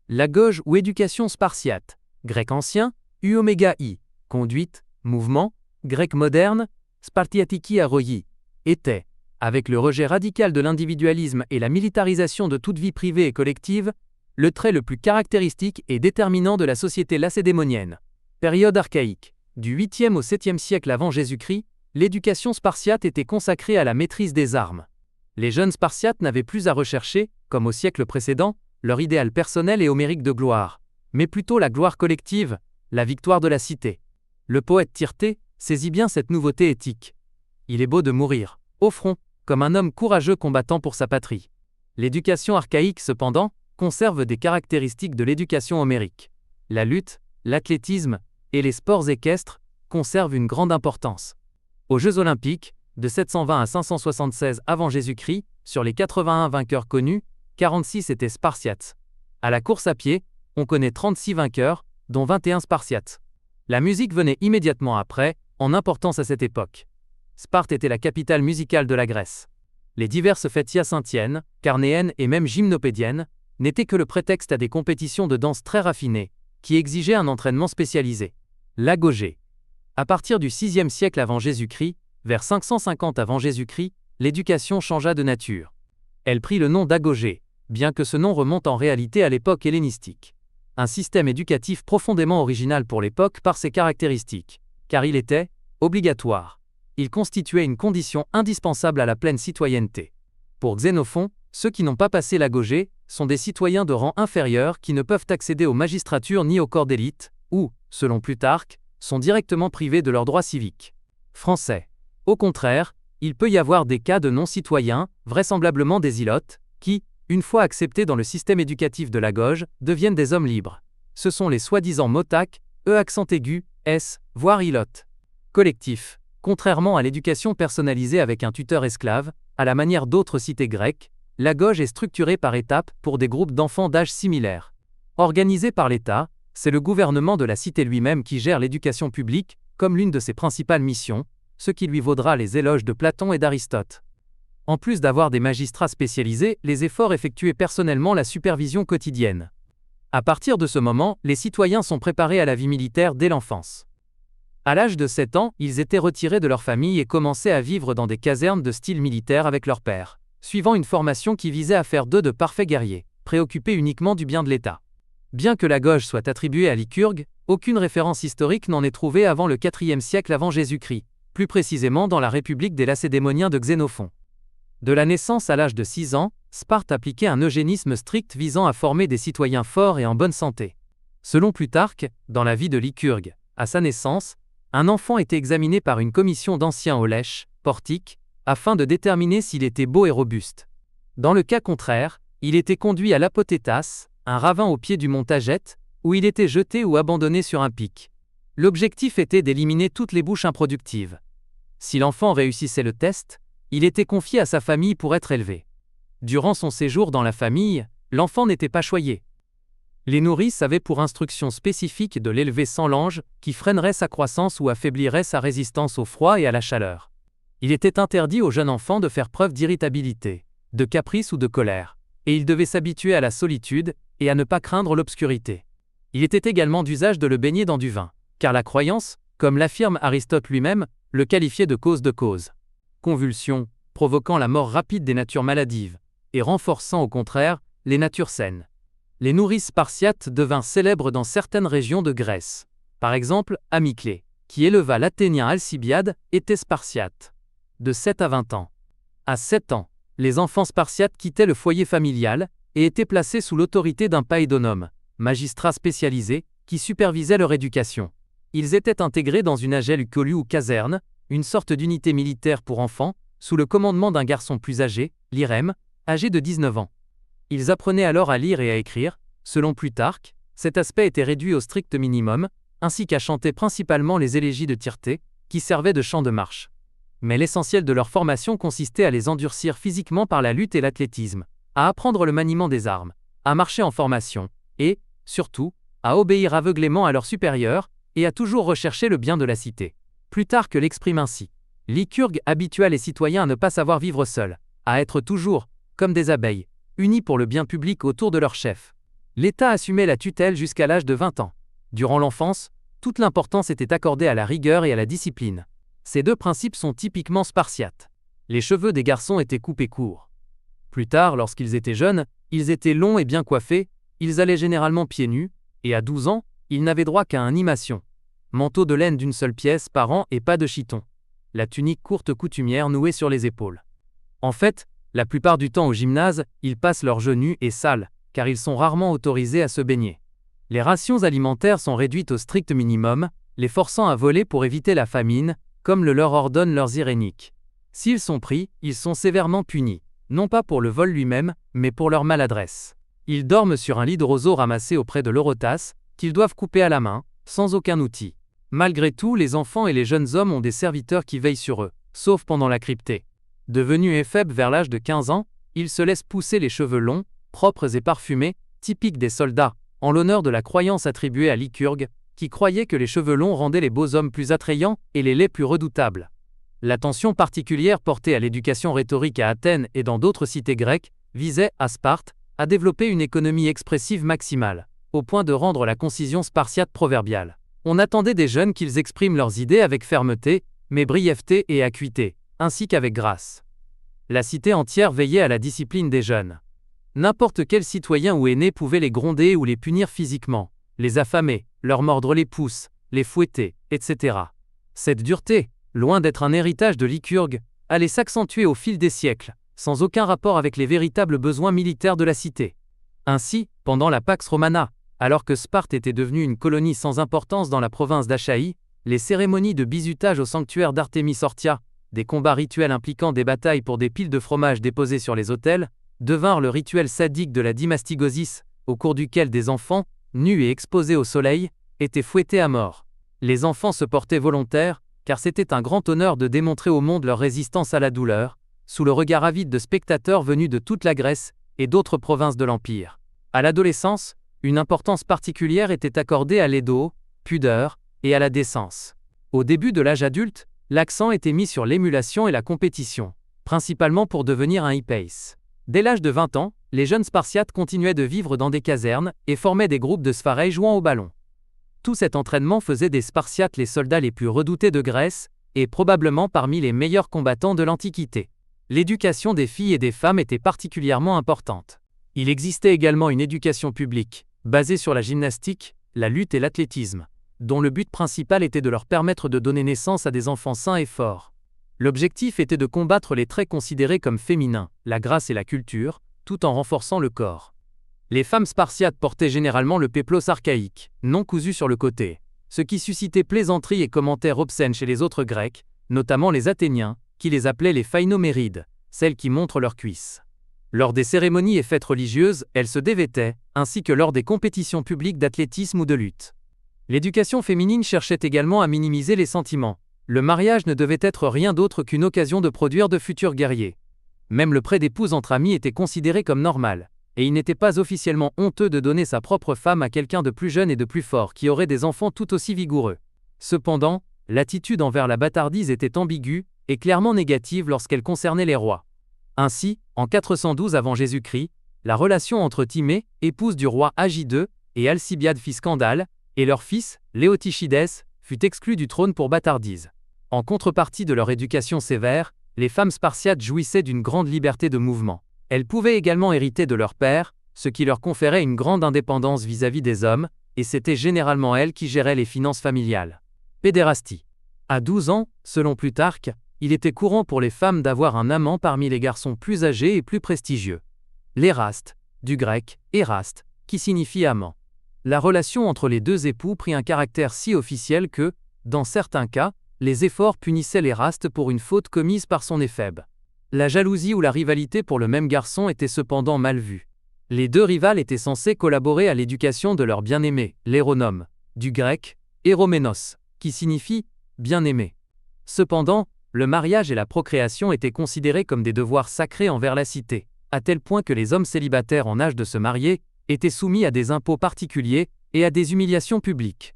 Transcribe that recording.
L'agoge ou éducation spartiate, grec ancien, u-i, conduite, mouvement, grec moderne, spartiatiki aroi, était, avec le rejet radical de l'individualisme et la militarisation de toute vie privée et collective, le trait le plus caractéristique et déterminant de la société lacédémonienne. Période archaïque. Du 8e au 7e siècle avant Jésus-Christ, l'éducation spartiate était consacrée à la maîtrise des armes. Les jeunes Spartiates n'avaient plus à rechercher, comme au siècle précédent, leur idéal personnel et homérique de gloire, mais plutôt la gloire collective, la victoire de la cité. Le poète Tyrtée saisit bien cette nouveauté éthique. Il est beau de mourir, au front, comme un homme courageux combattant pour sa patrie. L'éducation archaïque, cependant, conserve des caractéristiques de l'éducation homérique. La lutte, l'athlétisme et les sports équestres conservent une grande importance. Aux Jeux olympiques, de 720 à 576 avant Jésus-Christ, sur les 81 vainqueurs connus, 46 étaient spartiates. À la course à pied, on connaît 36 vainqueurs, dont 21 spartiates. La musique venait immédiatement après, en importance à cette époque. Sparte était la capitale musicale de la Grèce. Les diverses fêtes hyacinthiennes, carnéennes et même gymnopédiennes n'étaient que le prétexte à des compétitions de danse très raffinées, qui exigeaient un entraînement spécialisé. L'agogé. À partir du 6e siècle avant Jésus-Christ, vers 550 avant Jésus-Christ, l'éducation changea de nature. Elle prit le nom d'agogé, bien que ce nom remonte en réalité à l'époque hellénistique. Un système éducatif profondément original pour l'époque par ses caractéristiques, car il était obligatoire. Il constituait une condition indispensable à la pleine citoyenneté. Pour Xénophon, ceux qui n'ont pas passé l'agogé sont des citoyens de rang inférieur qui ne peuvent accéder aux magistratures ni au corps d'élite, ou, selon Plutarque, sont directement privés de leurs droits civiques. Français. Au contraire, il peut y avoir des cas de non-citoyens, vraisemblablement des ilotes, qui, une fois acceptés dans le système éducatif de l'agoge, deviennent des hommes libres. Ce sont les soi-disant motaques, accent aigu, s, voire ilotes. Collectif. Contrairement à l'éducation personnalisée avec un tuteur esclave, à la manière d'autres cités grecques, l'agoge est structurée par étapes pour des groupes d'enfants d'âge similaire. Organisé par l'État, c'est le gouvernement de la cité lui-même qui gère l'éducation publique, comme l'une de ses principales missions, ce qui lui vaudra les éloges de Platon et d'Aristote. En plus d'avoir des magistrats spécialisés, les efforts effectuaient personnellement la supervision quotidienne. À partir de ce moment, les citoyens sont préparés à la vie militaire dès l'enfance. À l'âge de 7 ans, ils étaient retirés de leur famille et commençaient à vivre dans des casernes de style militaire avec leur père, suivant une formation qui visait à faire d'eux de parfaits guerriers, préoccupés uniquement du bien de l'État. Bien que l'agoge soit attribuée à Lycurgue, aucune référence historique n'en est trouvée avant le 4e siècle avant Jésus-Christ, plus précisément dans la République des Lacédémoniens de Xénophon. De la naissance à l'âge de 6 ans, Sparte appliquait un eugénisme strict visant à former des citoyens forts et en bonne santé. Selon Plutarque, dans la vie de Lycurgue, à sa naissance, un enfant était examiné par une commission d'anciens aux lèches, portiques, afin de déterminer s'il était beau et robuste. Dans le cas contraire, il était conduit à l'apothétas, un ravin au pied du mont Tagète, où il était jeté ou abandonné sur un pic. L'objectif était d'éliminer toutes les bouches improductives. Si l'enfant réussissait le test, il était confié à sa famille pour être élevé. Durant son séjour dans la famille, l'enfant n'était pas choyé. Les nourrices avaient pour instruction spécifique de l'élever sans lange, qui freinerait sa croissance ou affaiblirait sa résistance au froid et à la chaleur. Il était interdit au jeune enfant de faire preuve d'irritabilité, de caprice ou de colère, et il devait s'habituer à la solitude et à ne pas craindre l'obscurité. Il était également d'usage de le baigner dans du vin, car la croyance, comme l'affirme Aristote lui-même, le qualifiait de cause de cause. Convulsions, provoquant la mort rapide des natures maladives, et renforçant au contraire les natures saines. Les nourrices spartiates devinrent célèbres dans certaines régions de Grèce. Par exemple, Amyclée, qui éleva l'Athénien Alcibiade, était spartiate. De 7 à 20 ans. À 7 ans, les enfants spartiates quittaient le foyer familial et étaient placés sous l'autorité d'un païdonome, magistrat spécialisé, qui supervisait leur éducation. Ils étaient intégrés dans une agélukolu ou caserne, une sorte d'unité militaire pour enfants, sous le commandement d'un garçon plus âgé, l'Irème, âgé de 19 ans. Ils apprenaient alors à lire et à écrire. Selon Plutarque, cet aspect était réduit au strict minimum, ainsi qu'à chanter principalement les élégies de Tyrtée, qui servaient de chant de marche. Mais l'essentiel de leur formation consistait à les endurcir physiquement par la lutte et l'athlétisme, à apprendre le maniement des armes, à marcher en formation, et, surtout, à obéir aveuglément à leurs supérieurs, et à toujours rechercher le bien de la cité. Plutarque l'exprime ainsi. Lycurgue habitua les citoyens à ne pas savoir vivre seuls, à être toujours, comme des abeilles, unis pour le bien public autour de leur chef. L'État assumait la tutelle jusqu'à l'âge de 20 ans. Durant l'enfance, toute l'importance était accordée à la rigueur et à la discipline. Ces deux principes sont typiquement spartiates. Les cheveux des garçons étaient coupés courts. Plus tard, lorsqu'ils étaient jeunes, ils étaient longs et bien coiffés, ils allaient généralement pieds nus, et à 12 ans, ils n'avaient droit qu'à un imation. Manteau de laine d'une seule pièce par an et pas de chiton. La tunique courte coutumière nouée sur les épaules. En fait, la plupart du temps au gymnase, ils passent leurs genoux et sales, car ils sont rarement autorisés à se baigner. Les rations alimentaires sont réduites au strict minimum, les forçant à voler pour éviter la famine, comme le leur ordonnent leurs iréniques. S'ils sont pris, ils sont sévèrement punis, non pas pour le vol lui-même, mais pour leur maladresse. Ils dorment sur un lit de roseaux ramassé auprès de l'orotas, qu'ils doivent couper à la main, sans aucun outil. Malgré tout, les enfants et les jeunes hommes ont des serviteurs qui veillent sur eux, sauf pendant la cryptée. Devenus éphèbes vers l'âge de 15 ans, ils se laissent pousser les cheveux longs, propres et parfumés, typiques des soldats, en l'honneur de la croyance attribuée à Lycurgue, qui croyait que les cheveux longs rendaient les beaux hommes plus attrayants et les laits plus redoutables. L'attention particulière portée à l'éducation rhétorique à Athènes et dans d'autres cités grecques visait, à Sparte, à développer une économie expressive maximale, au point de rendre la concision spartiate proverbiale. On attendait des jeunes qu'ils expriment leurs idées avec fermeté, mais brièveté et acuité, ainsi qu'avec grâce. La cité entière veillait à la discipline des jeunes. N'importe quel citoyen ou aîné pouvait les gronder ou les punir physiquement, les affamer, leur mordre les pouces, les fouetter, etc. Cette dureté, loin d'être un héritage de Lycurgue, allait s'accentuer au fil des siècles, sans aucun rapport avec les véritables besoins militaires de la cité. Ainsi, pendant la Pax Romana, alors que Sparte était devenue une colonie sans importance dans la province d'Achaïe, les cérémonies de bizutage au sanctuaire d'Artémis Orthia, des combats rituels impliquant des batailles pour des piles de fromage déposées sur les autels, devinrent le rituel sadique de la dymastigosis, au cours duquel des enfants, nus et exposés au soleil, étaient fouettés à mort. Les enfants se portaient volontaires, car c'était un grand honneur de démontrer au monde leur résistance à la douleur, sous le regard avide de spectateurs venus de toute la Grèce et d'autres provinces de l'Empire. À l'adolescence, une importance particulière était accordée à l'édo, pudeur, et à la décence. Au début de l'âge adulte, l'accent était mis sur l'émulation et la compétition, principalement pour devenir un hippeis. Dès l'âge de 20 ans, les jeunes Spartiates continuaient de vivre dans des casernes et formaient des groupes de spharei jouant au ballon. Tout cet entraînement faisait des Spartiates les soldats les plus redoutés de Grèce, et probablement parmi les meilleurs combattants de l'Antiquité. L'éducation des filles et des femmes était particulièrement importante. Il existait également une éducation publique, basée sur la gymnastique, la lutte et l'athlétisme, dont le but principal était de leur permettre de donner naissance à des enfants sains et forts. L'objectif était de combattre les traits considérés comme féminins, la grâce et la culture, tout en renforçant le corps. Les femmes spartiates portaient généralement le péplos archaïque, non cousu sur le côté, ce qui suscitait plaisanteries et commentaires obscènes chez les autres Grecs, notamment les Athéniens, qui les appelaient les phainomérides, celles qui montrent leurs cuisses. Lors des cérémonies et fêtes religieuses, elles se dévêtaient, ainsi que lors des compétitions publiques d'athlétisme ou de lutte. L'éducation féminine cherchait également à minimiser les sentiments. Le mariage ne devait être rien d'autre qu'une occasion de produire de futurs guerriers. Même le prêt d'épouse entre amis était considéré comme normal, et il n'était pas officiellement honteux de donner sa propre femme à quelqu'un de plus jeune et de plus fort qui aurait des enfants tout aussi vigoureux. Cependant, l'attitude envers la bâtardise était ambiguë et clairement négative lorsqu'elle concernait les rois. Ainsi, en 412 avant Jésus-Christ, la relation entre Timée, épouse du roi Agi II, et Alcibiade fit scandale, et leur fils, Léotychides, fut exclu du trône pour bâtardise. En contrepartie de leur éducation sévère, les femmes spartiates jouissaient d'une grande liberté de mouvement. Elles pouvaient également hériter de leur père, ce qui leur conférait une grande indépendance vis-à-vis des hommes, et c'était généralement elles qui géraient les finances familiales. Pédérastie. À 12 ans, selon Plutarque, il était courant pour les femmes d'avoir un amant parmi les garçons plus âgés et plus prestigieux. L'éraste, du grec « éraste », qui signifie amant. La relation entre les deux époux prit un caractère si officiel que, dans certains cas, les efforts punissaient l'éraste pour une faute commise par son éphèbe. La jalousie ou la rivalité pour le même garçon était cependant mal vue. Les deux rivales étaient censés collaborer à l'éducation de leur bien-aimé, l'éronome, du grec « éroménos », qui signifie « bien-aimé ». Cependant, le mariage et la procréation étaient considérés comme des devoirs sacrés envers la cité, à tel point que les hommes célibataires en âge de se marier étaient soumis à des impôts particuliers et à des humiliations publiques.